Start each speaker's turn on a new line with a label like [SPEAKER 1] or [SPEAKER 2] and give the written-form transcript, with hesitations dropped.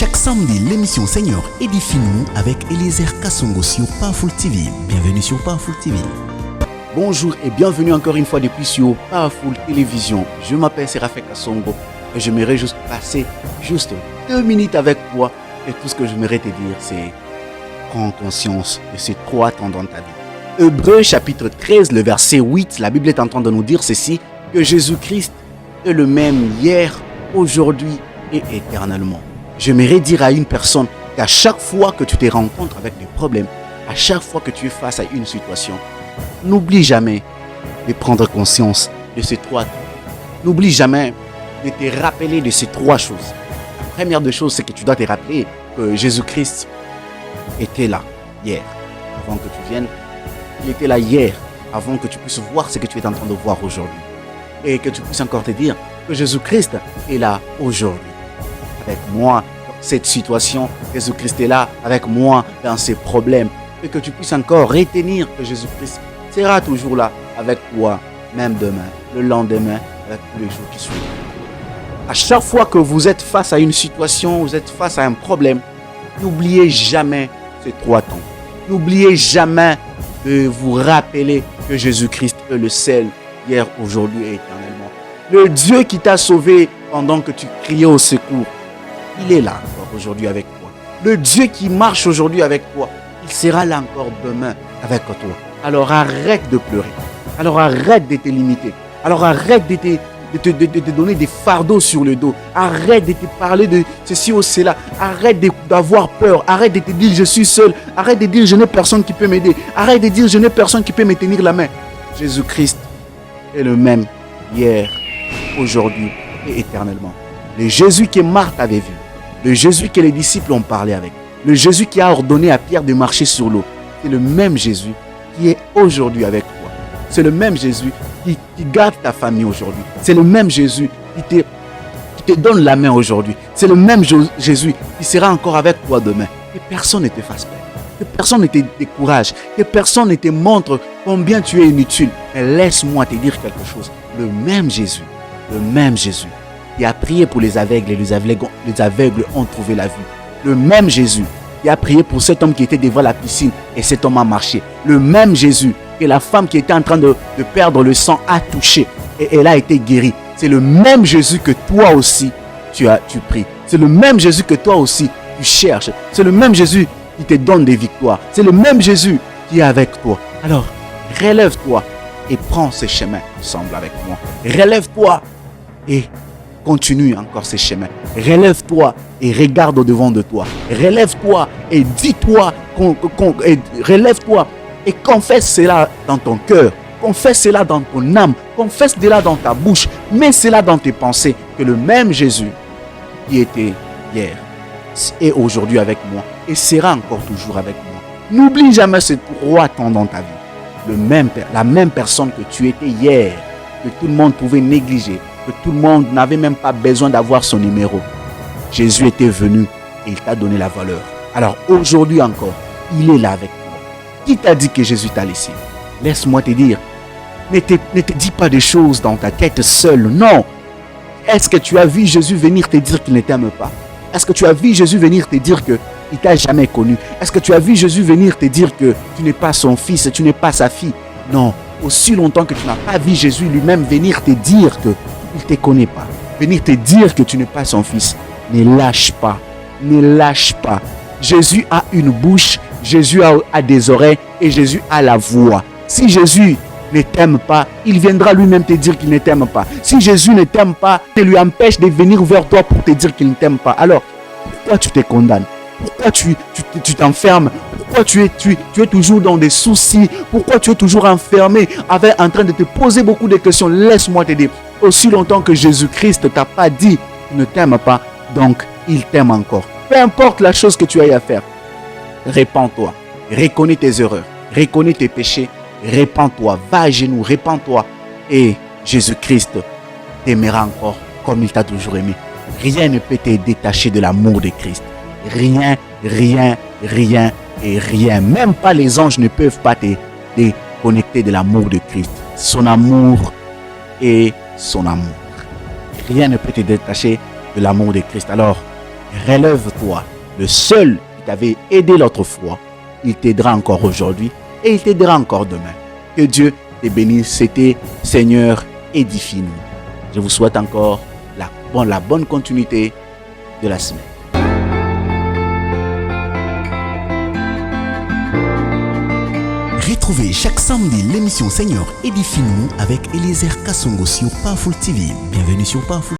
[SPEAKER 1] Chaque samedi, l'émission Seigneur édifie-nous avec Eliezer Kassongo sur Powerful TV. Bienvenue sur Powerful TV.
[SPEAKER 2] Bonjour et bienvenue encore une fois de plus sur Powerful Télévision. Je m'appelle Séraphin Kassongo et j'aimerais juste passer 2 minutes avec toi. Et tout ce que j'aimerais te dire, c'est prends conscience de ces 3 temps dans ta vie. Hébreux chapitre 13, le verset 8, la Bible est en train de nous dire ceci, que Jésus-Christ est le même hier, aujourd'hui et éternellement. J'aimerais dire à une personne qu'à chaque fois que tu te rencontres avec des problèmes, à chaque fois que tu es face à une situation, n'oublie jamais de prendre conscience de ces 3 temps. N'oublie jamais de te rappeler de ces 3 choses. La première des choses, c'est que tu dois te rappeler que Jésus-Christ était là hier, avant que tu viennes. Il était là hier, avant que tu puisses voir ce que tu es en train de voir aujourd'hui. Et que tu puisses encore te dire que Jésus-Christ est là aujourd'hui. Avec moi dans cette situation, Jésus-Christ est là avec moi dans ces problèmes. Et que tu puisses encore retenir que Jésus-Christ sera toujours là avec toi, même demain, le lendemain, avec tous les jours qui suivent. À chaque fois que vous êtes face à une situation, vous êtes face à un problème, n'oubliez jamais ces 3 temps. N'oubliez jamais de vous rappeler que Jésus-Christ est le seul, hier, aujourd'hui et éternellement. Le Dieu qui t'a sauvé pendant que tu criais au secours, il est là encore aujourd'hui avec toi. Le Dieu qui marche aujourd'hui avec toi, il sera là encore demain avec toi. Alors arrête de pleurer. Alors arrête de te limiter. Alors arrête de te donner des fardeaux sur le dos. Arrête de te parler de ceci ou cela. Arrête d'avoir peur. Arrête de te dire je suis seul. Arrête de dire je n'ai personne qui peut m'aider. Arrête de dire je n'ai personne qui peut me tenir la main. Jésus-Christ est le même hier, aujourd'hui et éternellement. Le Jésus que Marthe avait vu. Le Jésus que les disciples ont parlé avec. Le Jésus qui a ordonné à Pierre de marcher sur l'eau. C'est le même Jésus qui est aujourd'hui avec toi. C'est le même Jésus qui garde ta famille aujourd'hui. C'est le même Jésus qui te donne la main aujourd'hui. C'est le même Jésus qui sera encore avec toi demain. Que personne ne te fasse peur. Que personne ne te décourage. Que personne ne te montre combien tu es inutile. Mais laisse-moi te dire quelque chose. Le même Jésus qui a prié pour les aveugles et les aveugles ont trouvé la vue. Le même Jésus qui a prié pour cet homme qui était devant la piscine et cet homme a marché. Le même Jésus que la femme qui était en train de perdre le sang a touché et elle a été guérie. C'est le même Jésus que toi aussi tu pries. C'est le même Jésus que toi aussi tu cherches. C'est le même Jésus qui te donne des victoires. C'est le même Jésus qui est avec toi. Alors, relève-toi et prends ce chemin ensemble avec moi. Relève-toi et continue encore ces chemins. Relève-toi et regarde au-devant de toi. Relève-toi et dis-toi, relève-toi et confesse cela dans ton cœur. Confesse cela dans ton âme. Confesse cela dans ta bouche. Mets cela dans tes pensées. Que le même Jésus qui était hier est aujourd'hui avec moi et sera encore toujours avec moi. N'oublie jamais ces 3 temps dans ta vie. La même personne que tu étais hier, que tout le monde pouvait négliger, que tout le monde n'avait même pas besoin d'avoir son numéro. Jésus était venu et il t'a donné la valeur. Alors aujourd'hui encore, il est là avec toi. Qui t'a dit que Jésus t'a laissé? Laisse-moi te dire, ne te dis pas des choses dans ta tête seule. Non. Est-ce que tu as vu Jésus venir te dire qu'il ne t'aime pas? Est-ce que tu as vu Jésus venir te dire qu'il ne t'a jamais connu? Est-ce que tu as vu Jésus venir te dire que tu n'es pas son fils, tu n'es pas sa fille? Non. Aussi longtemps que tu n'as pas vu Jésus lui-même venir te dire qu'il ne te connaît pas, venir te dire que tu n'es pas son fils, ne lâche pas. Ne lâche pas. Jésus a une bouche, Jésus a des oreilles et Jésus a la voix. Si Jésus ne t'aime pas, il viendra lui-même te dire qu'il ne t'aime pas. Si Jésus ne t'aime pas, il lui empêche de venir vers toi pour te dire qu'il ne t'aime pas. Alors, pourquoi tu te condamnes? Pourquoi tu t'enfermes? Pourquoi tu es toujours dans des soucis? Pourquoi tu es toujours enfermé en train de te poser beaucoup de questions? Laisse-moi te dire, aussi longtemps que Jésus-Christ ne t'a pas dit qu'il ne t'aime pas, donc il t'aime encore. Peu importe la chose que tu aies à faire, répands-toi, reconnais tes erreurs, reconnais tes péchés, répands-toi, va à genoux, répands-toi et Jésus-Christ t'aimera encore comme il t'a toujours aimé. Rien ne peut te détacher de l'amour de Christ. Rien, rien, rien et rien. Même pas les anges ne peuvent pas te déconnecter de l'amour de Christ. Son amour et son amour. Rien ne peut te détacher de l'amour de Christ. Alors, relève-toi. Le seul qui t'avait aidé l'autre fois, il t'aidera encore aujourd'hui et il t'aidera encore demain. Que Dieu te bénisse. C'était Seigneur, édifie-nous. Je vous souhaite encore la bonne continuité de la semaine.
[SPEAKER 1] Retrouvez chaque samedi l'émission Seigneur, édifie-nous avec Eliezer Kassongo sur Powerful TV. Bienvenue sur Powerful.